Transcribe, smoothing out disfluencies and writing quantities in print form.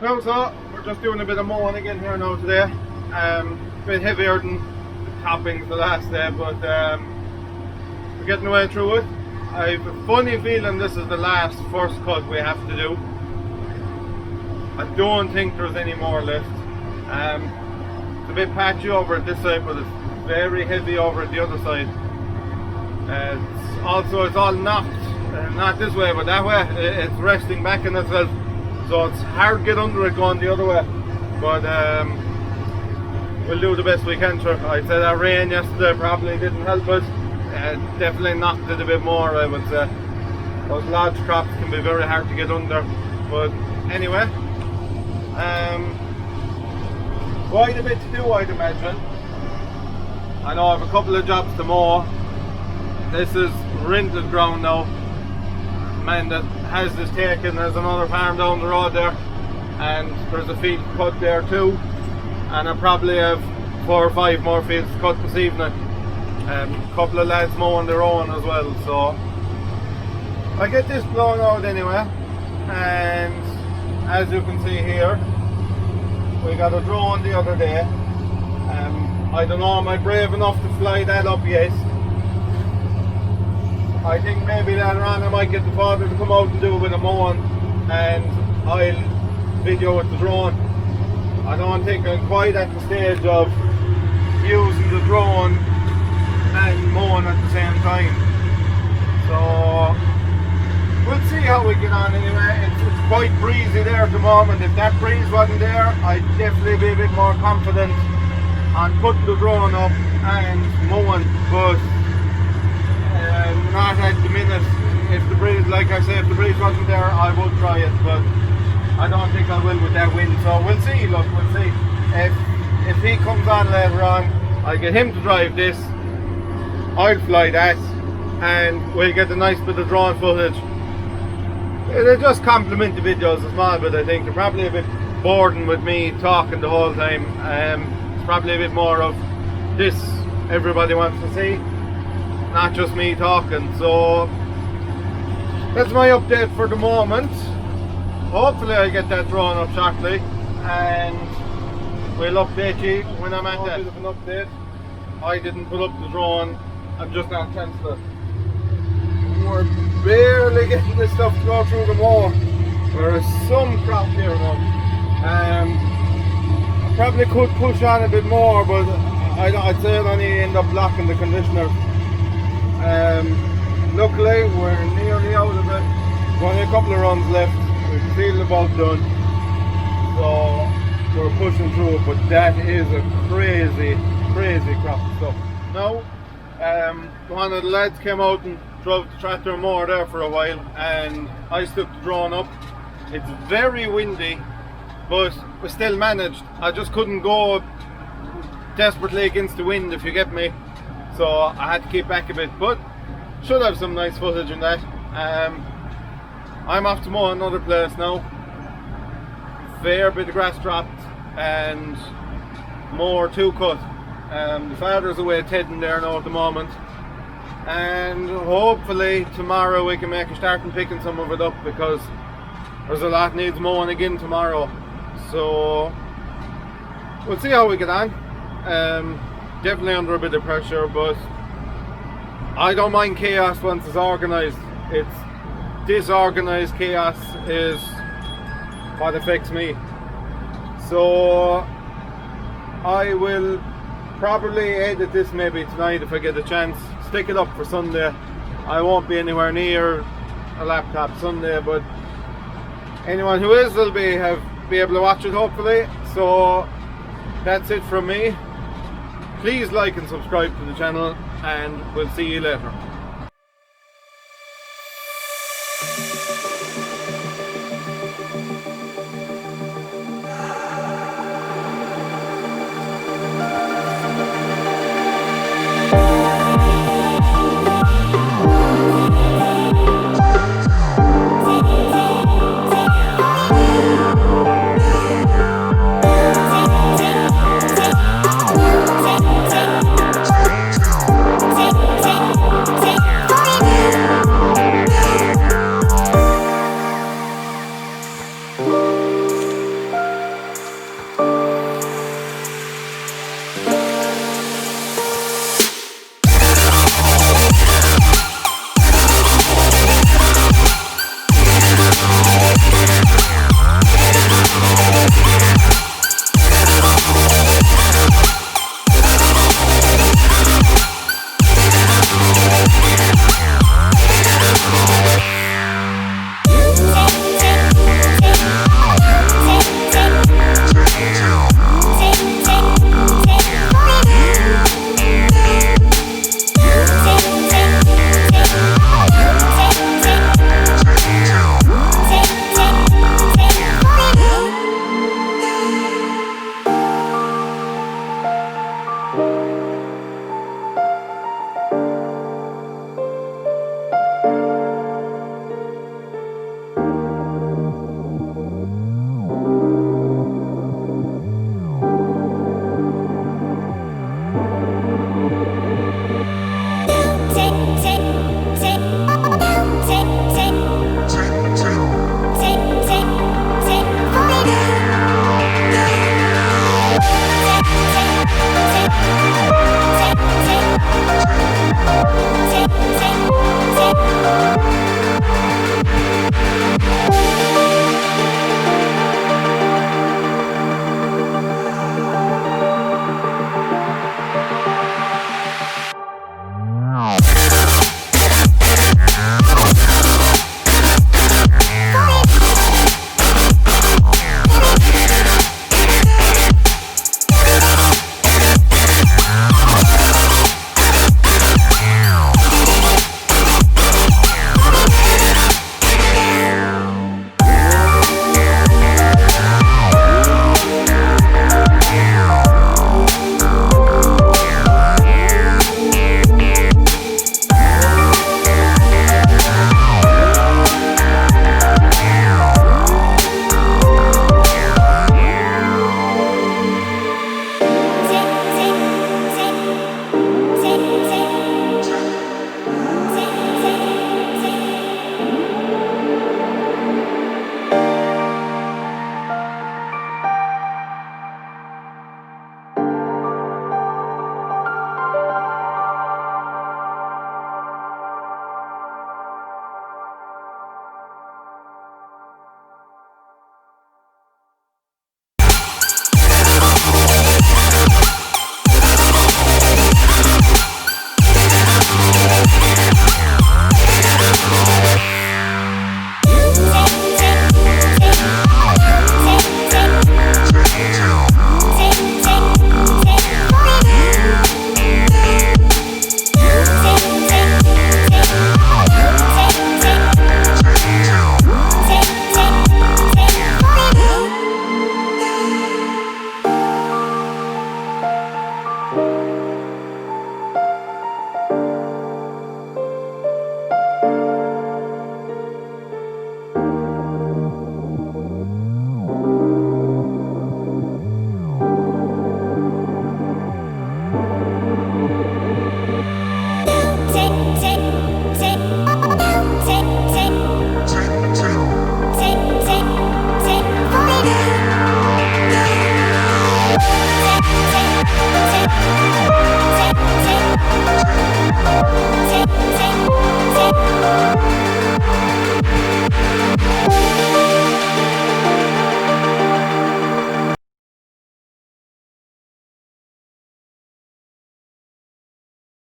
Well, so we're just doing a bit of mowing again here now today. A bit heavier than the toppings the last day, but we're getting the way through it. I have a funny feeling this is the last first cut we have to do. I don't think there's any more left. It's a bit patchy over at this side, but it's very heavy over at the other side. It's all knocked, not this way but that way. It's resting back in itself, so it's hard to get under it going the other way. But we'll do the best we can. Sure. I'd say that rain yesterday probably didn't help us. Definitely knocked it a bit more, I would say. Those large crops can be very hard to get under. But anyway, quite a bit to do, I'd imagine. I know I have a couple of jobs to mow. This is rented ground now. Man that has this taken, there's another farm down the road there, and there's a field cut there too, and I probably have 4 or 5 more fields cut this evening. A couple of lads mowing their own as well, so I get this blown out anyway. And as you can see here, we got a drone the other day. I don't know, am I brave enough to fly that up yet? I think maybe later on I might get the father to come out and do a bit of mowing, and I'll video with the drone. I don't think I'm quite at the stage of using the drone and mowing at the same time. So we'll see how we get on anyway. It's quite breezy there at the moment. If that breeze wasn't there, I'd definitely be a bit more confident on putting the drone up and mowing, but not at the minute. If the breeze, like I said, if the breeze wasn't there, I would try it, but I don't think I will with that wind. So we'll see. Look, we'll see. If he comes on later on, I'll get him to drive this. I'll fly that, and we'll get a nice bit of drone footage. It'll just complement the videos a small bit. I think they're probably a bit boring with me talking the whole time. It's probably a bit more of this everybody wants to see, not just me talking. So that's my update for the moment. Hopefully I get that drone up shortly, and we'll update you when I'm at that. A bit of an update. I didn't put up the drone, I'm just on cancel it. We're barely getting this stuff to go through the mow. There is some crop here now. I probably could push on a bit more, but I'd say I'd only end up blocking the conditioner. Luckily we're nearly out of it. Only a couple of runs left. We feel about done, so we're pushing through it. But that is a crazy crop of stuff. Now, one of the lads came out and drove the tractor mower there for a while, and I stuck the drone up. It's very windy, but we still managed. I just couldn't go desperately against the wind, if you get me. So I had to keep back a bit, but should have some nice footage in that. I'm off to mow another place now. Fair bit of grass dropped and more to cut. The father's away tedding there now at the moment, and hopefully tomorrow we can make a start and picking some of it up, because there's a lot needs mowing again tomorrow. So we'll see how we get on. Definitely under a bit of pressure, but I don't mind chaos once it's organised. It's disorganised chaos is what affects me. So I will probably edit this maybe tonight if I get a chance. Stick it up for Sunday. I won't be anywhere near a laptop Sunday, but anyone who is will be able to watch it hopefully. So that's it from me. Please like and subscribe to the channel, and we'll see you later.